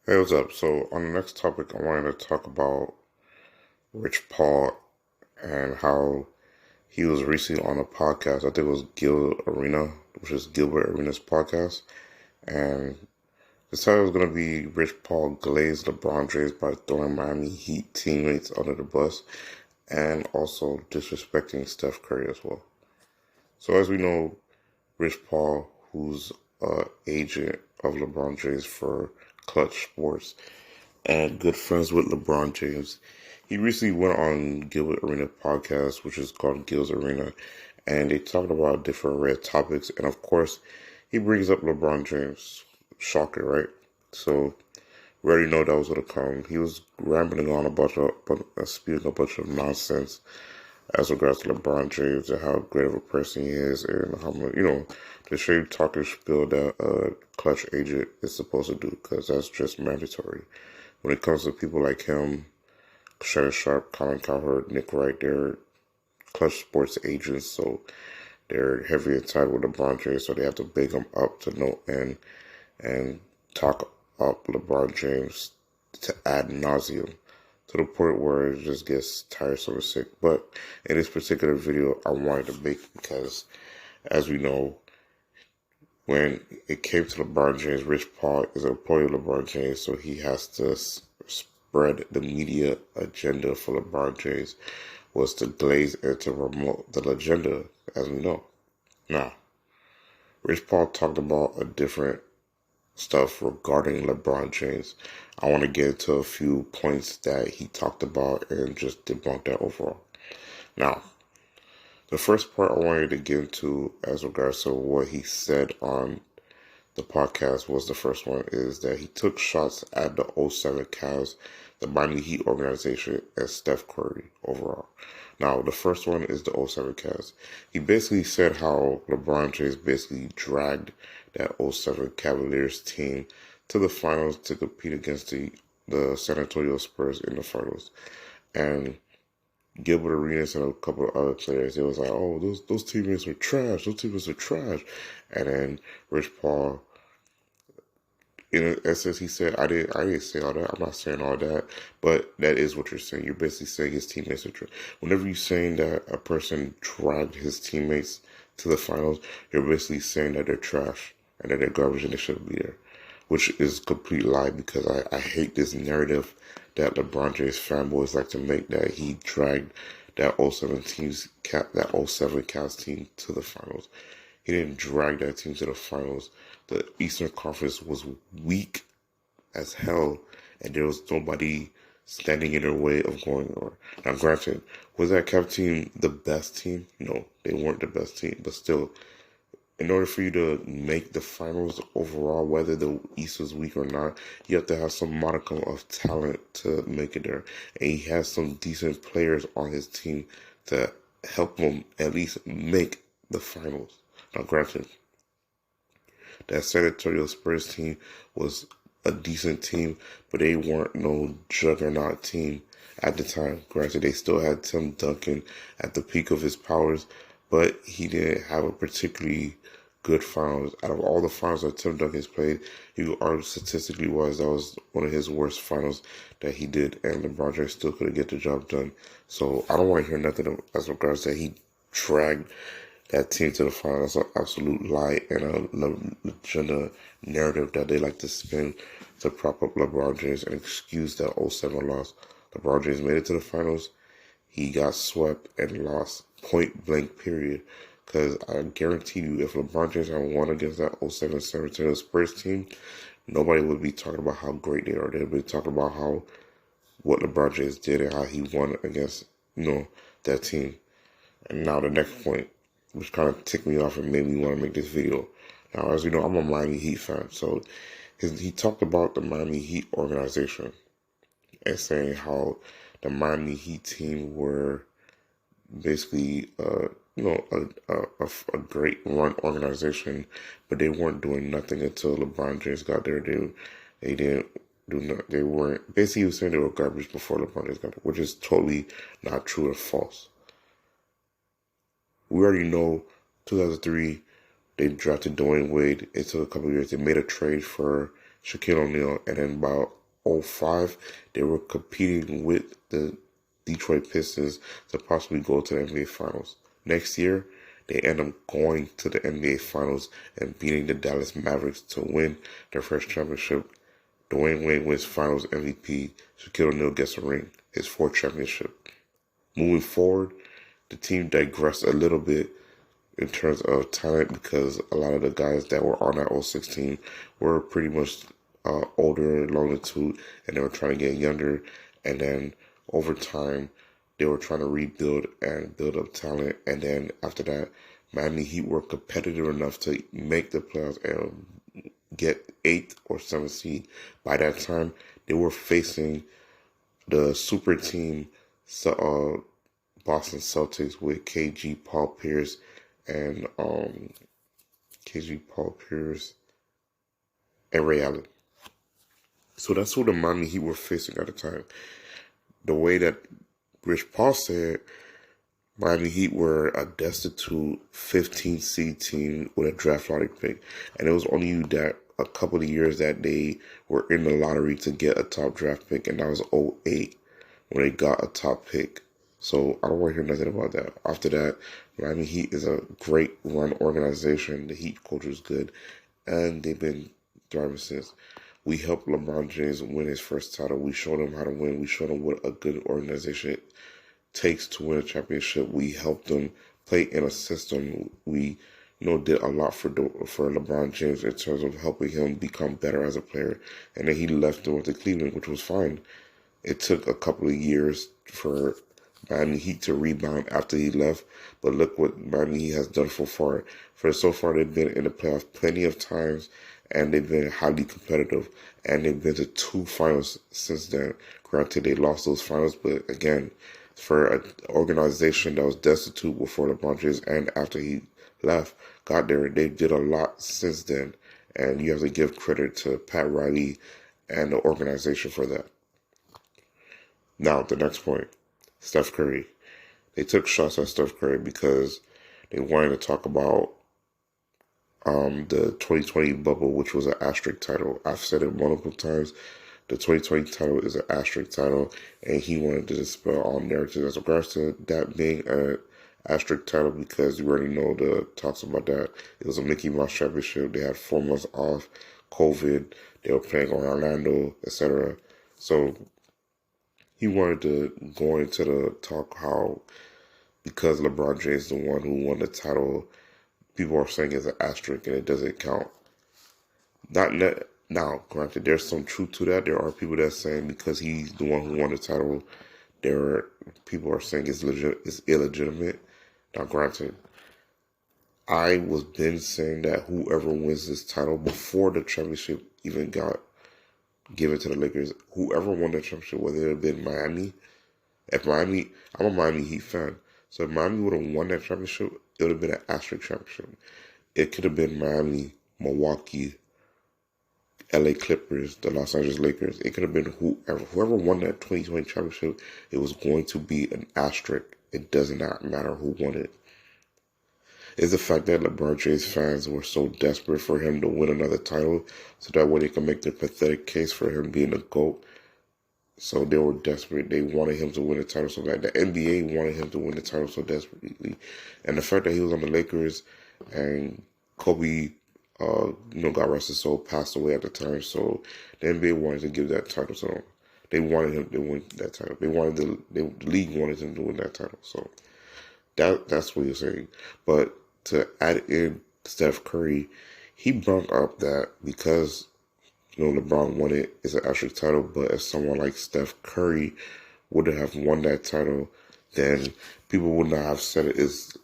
Hey, what's up? So, on the next topic, I wanted to talk about Rich Paul and how he was recently on a podcast. I think it was Gil Arena, which is Gilbert Arenas' podcast. And the title was going to be Rich Paul glazed LeBron James by throwing Miami Heat teammates under the bus and also disrespecting Steph Curry as well. So, as we know, Rich Paul, who's agent of LeBron James for Clutch Sports, and good friends with LeBron James. He recently went on Gilbert Arena podcast, which is called Gil's Arena, and they talked about different red topics. And of course, he brings up LeBron James. Shocker, right? So we already know that was going to come. He was rambling on spewing a bunch of nonsense as regards to LeBron James and how great of a person he is, and how much, the straight talking spiel that a clutch agent is supposed to do, because that's just mandatory. When it comes to people like him, Shannon Sharp, Colin Cowherd, Nick Wright, they're clutch sports agents, so they're heavy and tight with LeBron James, so they have to big him up to no end and talk up LeBron James to ad nauseum, to the point where it just gets tiresome and sick. But in this particular video, I wanted to make because, as we know, when it came to LeBron James, Rich Paul is an employee of LeBron James, so he has to spread the media agenda for LeBron James was to glaze and to promote the agenda, as we know. Now, Rich Paul talked about a different stuff regarding LeBron James. I want to get into a few points that he talked about and just debunk that overall. Now, the first part I wanted to get into as regards to what he said on the podcast was the first one is that he took shots at the '07 Cavs, the Miami Heat organization, and Steph Curry overall. Now, the first one is the '07 Cavs. He basically said how LeBron James basically dragged that '07 Cavaliers team to the finals to compete against the San Antonio Spurs in the finals. And Gilbert Arenas and a couple of other players, it was like, oh, those teammates are trash. Those teammates are trash. And then Rich Paul, in essence, he said, I didn't say all that. I'm not saying all that, but that is what you're saying. You're basically saying his teammates are trash. Whenever you're saying that a person dragged his teammates to the finals, you're basically saying that they're trash and that they're garbage and they shouldn't be there, which is a complete lie, because I hate this narrative that LeBron James fanboys like to make, that he dragged that that '07 Cavs team to the finals. He didn't drag that team to the finals. The Eastern Conference was weak as hell, and there was nobody standing in their way of going over. Now, granted, was that Cavs team the best team? No, they weren't the best team, but still, in order for you to make the finals overall, whether the East was weak or not, you have to have some modicum of talent to make it there. And he has some decent players on his team to help him at least make the finals. Now, granted, that San Antonio Spurs team was a decent team, but they weren't no juggernaut team at the time. Granted, they still had Tim Duncan at the peak of his powers, but he didn't have a particularly good finals. Out of all the finals that Tim Duncan's played, he statistically was that was one of his worst finals that he did, and LeBron James still couldn't get the job done. So I don't want to hear nothing as regards that he dragged that team to the finals. That's an absolute lie and a agenda narrative that they like to spin to prop up LeBron James and excuse that '07 loss. LeBron James made it to the finals. He got swept and lost point blank period. Because I guarantee you, if LeBron James had won against that '07 San Antonio Spurs team, nobody would be talking about how great they are. They'd be talking about what LeBron James did and how he won against that team. And now the next point, which kind of ticked me off and made me want to make this video. Now, as you know, I'm a Miami Heat fan, so he talked about the Miami Heat organization and saying how the Miami Heat team were basically, a great run organization, but they weren't doing nothing until LeBron James got there. They didn't do not. They weren't. Basically, he was saying they were garbage before LeBron James got there, which is totally not true and false. We already know 2003, they drafted Dwayne Wade. It took a couple of years. They made a trade for Shaquille O'Neal, and then by '05, they were competing with the Detroit Pistons to possibly go to the NBA Finals. Next year, they end up going to the NBA Finals and beating the Dallas Mavericks to win their first championship. Dwayne Wade wins Finals MVP. Shaquille O'Neal gets a ring, his fourth championship. Moving forward, the team digressed a little bit in terms of talent because a lot of the guys that were on that '06 team were pretty much older, longitude, and they were trying to get younger. And then over time, they were trying to rebuild and build up talent. And then after that, Miami Heat were competitive enough to make the playoffs and get 8th or 7th seed. By that time, they were facing the super team, Boston Celtics with Paul Pierce, and Ray Allen. So that's who the Miami Heat were facing at the time. The way that Rich Paul said, Miami Heat were a destitute 15 seed team with a draft lottery pick. And it was only that a couple of years that they were in the lottery to get a top draft pick, and that was '08 when they got a top pick. So I don't want to hear nothing about that. After that, Miami Heat is a great run organization. The Heat culture is good, and they've been thriving since. We helped LeBron James win his first title. We showed him how to win. We showed him what a good organization takes to win a championship. We helped them play in a system. We, did a lot for LeBron James in terms of helping him become better as a player. And then he left and went to Cleveland, which was fine. It took a couple of years for Miami Heat to rebound after he left, but look what Miami Heat has done so far. So far, they've been in the playoffs plenty of times, and they've been highly competitive, and they've been to 2 finals since then. Granted, they lost those finals, but again, for an organization that was destitute before LeBron James and after he left, got there, they did a lot since then, and you have to give credit to Pat Riley and the organization for that. Now, the next point, Steph Curry. They took shots at Steph Curry because they wanted to talk about the 2020 bubble, which was an asterisk title. I've said it multiple times. The 2020 title is an asterisk title, and he wanted to dispel all narratives as regards to that being an asterisk title because you already know the talks about that. It was a Mickey Mouse championship. They had 4 months off, COVID. They were playing on Orlando, etc. So he wanted to go into the talk how because LeBron James is the one who won the title, people are saying it's an asterisk and it doesn't count. Now, granted, there's some truth to that. There are people that are saying because he's the one who won the title, people are saying it's illegitimate. Now, granted, I was then saying that whoever wins this title before the championship even got given to the Lakers, whoever won the championship, whether it had been Miami, I'm a Miami Heat fan, so if Miami would have won that championship, it would have been an asterisk championship. It could have been Miami, Milwaukee, LA Clippers, the Los Angeles Lakers. It could have been whoever won that 2020 championship. It was going to be an asterisk. It does not matter who won it. It's the fact that LeBron James fans were so desperate for him to win another title so that way they can make their pathetic case for him being a GOAT. So they were desperate. They wanted him to win the title so bad. The NBA wanted him to win the title so desperately. And the fact that he was on the Lakers and Kobe, got rest his soul, passed away at the time. So the NBA wanted to give that title to him. They wanted him to win that title. The league wanted him to win that title. So that's what you're saying. But to add in Steph Curry, he brought up that because LeBron won it, it's an asterisk title, but if someone like Steph Curry would have won that title, then people would not have said it's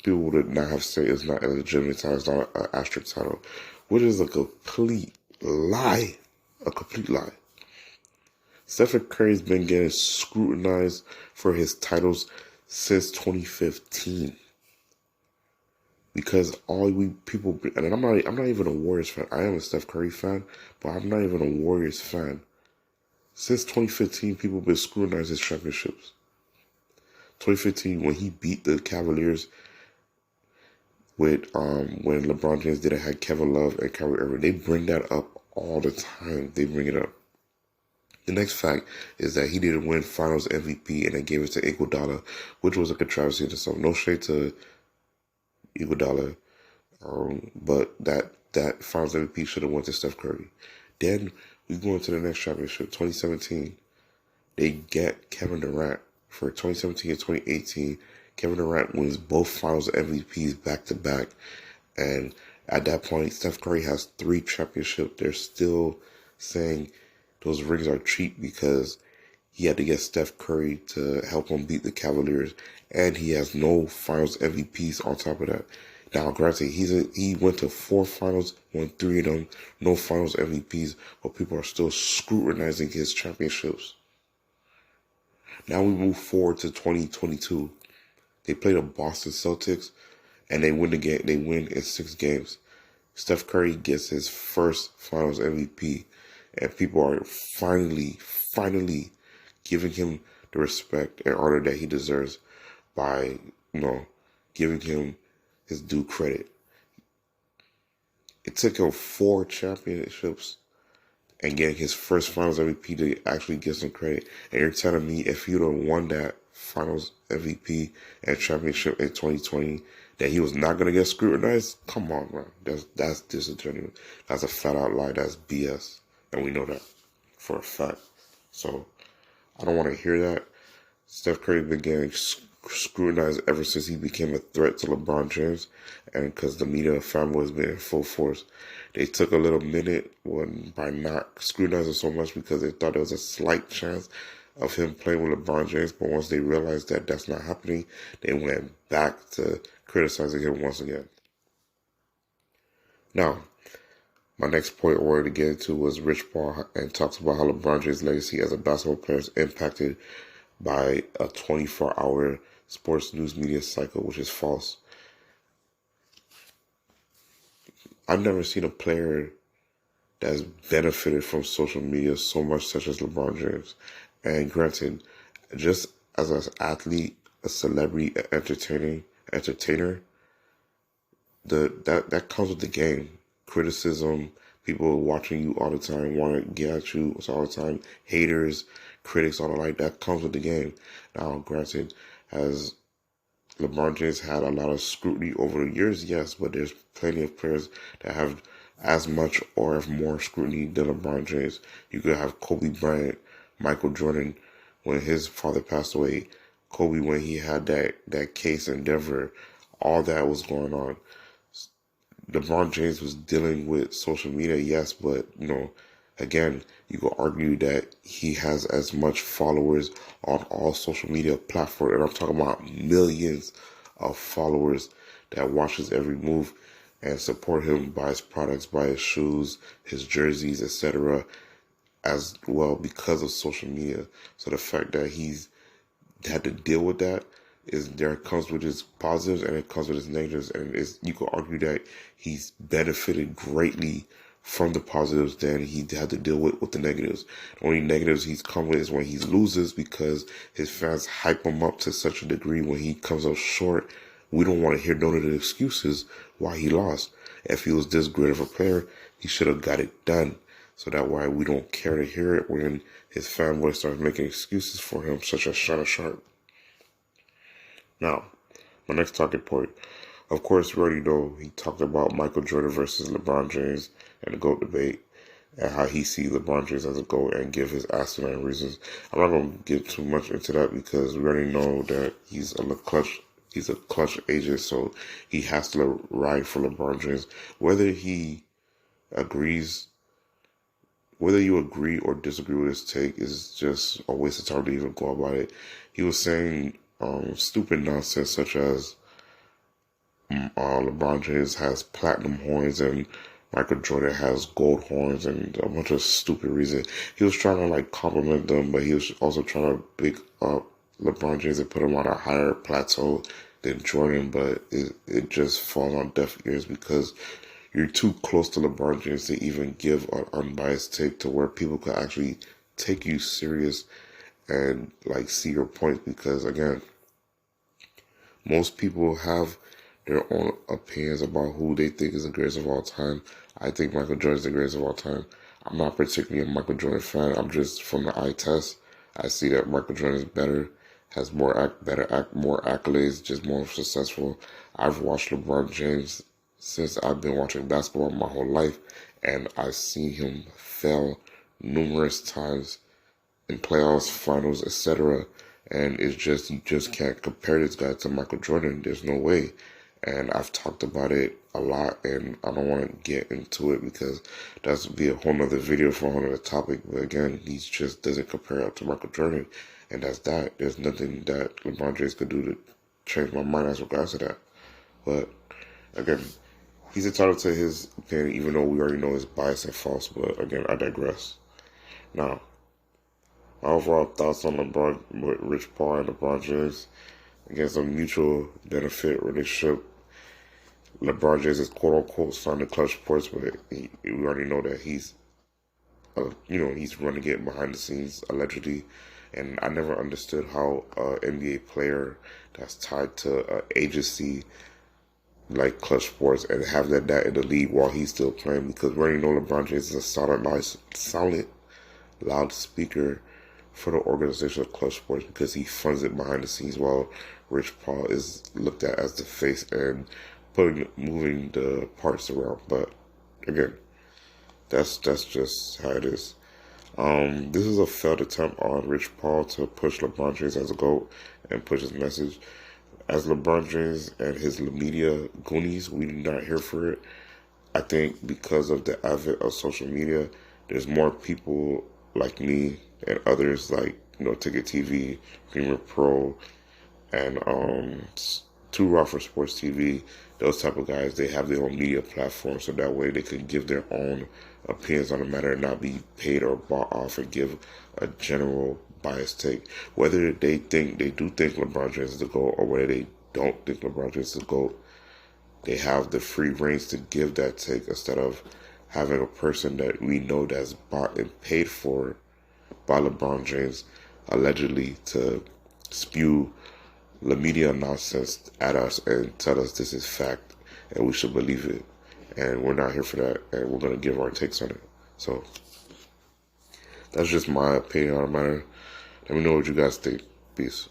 not a legitimate title, it's not an asterisk title, which is a complete lie. A complete lie. Steph Curry's been getting scrutinized for his titles since 2015. Because and I'm not even a Warriors fan. I am a Steph Curry fan, but I'm not even a Warriors fan. Since 2015, people have been scrutinizing his championships. 2015, when he beat the Cavaliers with when LeBron James didn't have Kevin Love and Kyrie Irving, they bring that up all the time. They bring it up. The next fact is that he didn't win Finals MVP and they gave it to Iguodala, which was a controversy in itself. No shade to Iguodala, but that Finals MVP should have went to Steph Curry. Then we go into the next championship, 2017. They get Kevin Durant for 2017 and 2018. Kevin Durant wins both Finals MVPs back to back, and at that point, Steph Curry has 3 championships. They're still saying those rings are cheap because he had to get Steph Curry to help him beat the Cavaliers, and he has no Finals MVPs on top of that. Now, granted, he went to 4 finals, won 3 of them, no Finals MVPs, but people are still scrutinizing his championships. Now we move forward to 2022. They play the Boston Celtics, and they win the game. They win in 6 games. Steph Curry gets his first Finals MVP, and people are finally giving him the respect and honor that he deserves by, giving him his due credit. It took him 4 championships and getting his first Finals MVP to actually get some credit. And you're telling me if you'd have won that Finals MVP and championship in 2020, that he was not going to get scrutinized? Come on, man. That's disingenuous. That's a flat out lie. That's BS. And we know that for a fact. So I don't want to hear that. Steph Curry's been getting scrutinized ever since he became a threat to LeBron James, and because the media family has been in full force. They took a little minute by not scrutinizing so much because they thought there was a slight chance of him playing with LeBron James, but once they realized that that's not happening, they went back to criticizing him once again. Now, my next point I wanted to get into was Rich Paul, and talks about how LeBron James' legacy as a basketball player is impacted by a 24-hour sports news media cycle, which is false. I've never seen a player that's benefited from social media so much such as LeBron James. And granted, just as an athlete, a celebrity, an entertainer, that comes with the game. Criticism, people watching you all the time, want to get at you all the time, haters, critics, all the like, that comes with the game. Now, granted, has LeBron James had a lot of scrutiny over the years? Yes, but there's plenty of players that have as much or have more scrutiny than LeBron James. You could have Kobe Bryant, Michael Jordan, when his father passed away, Kobe when he had that case in Denver, all that was going on. LeBron James was dealing with social media, yes, but, again, you could argue that he has as much followers on all social media platforms, and I'm talking about millions of followers that watch his every move and support him, buy his products, buy his shoes, his jerseys, etc., as well because of social media. So the fact that he's had to deal with that there comes with his positives and it comes with his negatives, and you could argue that he's benefited greatly from the positives than he had to deal with the negatives. The only negatives he's come with is when he loses, because his fans hype him up to such a degree. When he comes up short, we don't want to hear none of the excuses why he lost. If he was this great of a player, he should have got it done. So that's why we don't care to hear it when his fanboy starts making excuses for him, such as Shannon Sharp. Now, my next talking point. Of course, we already know he talked about Michael Jordan versus LeBron James and the GOAT debate, and how he sees LeBron James as a GOAT and give his asinine reasons. I'm not going to get too much into that because we already know that he's a clutch agent, so he has to ride for LeBron James. Whether you agree or disagree with his take is just a waste of time to even go about it. He was saying stupid nonsense such as LeBron James has platinum horns and Michael Jordan has gold horns, and a bunch of stupid reasons. He was trying to compliment them, but he was also trying to big up LeBron James and put him on a higher plateau than Jordan, but it just falls on deaf ears because you're too close to LeBron James to even give an unbiased take to where people could actually take you serious and see your points, because again, most people have their own opinions about who they think is the greatest of all time. I think Michael Jordan is the greatest of all time. I'm not particularly a Michael Jordan fan. I'm just from the eye test. I see that Michael Jordan is better, has more accolades, just more successful. I've watched LeBron James since I've been watching basketball my whole life, and I've seen him fail numerous times in playoffs, finals, etc. And it's just you just can't compare this guy to Michael Jordan. There's no way. And I've talked about it a lot, and I don't want to get into it because that's be a whole nother video for a whole nother topic. But again, he just doesn't compare up to Michael Jordan, and that's that. There's nothing that LeBron James could do to change my mind as regards to that. But again, he's entitled to his opinion, even though we already know it's biased and false. But again, I digress. Now, my overall thoughts on LeBron, with Rich Paul and LeBron James, against a mutual benefit relationship. LeBron James is quote unquote signed to Clutch Sports, but we already know that he's, he's running it behind the scenes allegedly. And I never understood how an NBA player that's tied to an agency like Clutch Sports and have that in the league while he's still playing, because we already know LeBron James is a solid, loud speaker for the organization of Clutch Sports because he funds it behind the scenes while Rich Paul is looked at as the face and moving the parts around. But again, that's just how it is. This is a failed attempt on Rich Paul to push LeBron James as a GOAT and push his message. As LeBron James and his media goonies, we are not here for it. I think because of the advent of social media, there's more people like me and others like, Ticket TV, Premier Pro, and Two Raw for Sports TV. Those type of guys, they have their own media platform, so that way they can give their own opinions on the matter and not be paid or bought off and give a general biased take. Whether they do think LeBron James is the GOAT or whether they don't think LeBron James is the GOAT, they have the free reins to give that take instead of having a person that we know that's bought and paid for by LeBron James allegedly to spew the media nonsense at us and tell us this is fact and we should believe it. And we're not here for that, and we're going to give our takes on it. So that's just my opinion on the matter. Let me know what you guys think. Peace.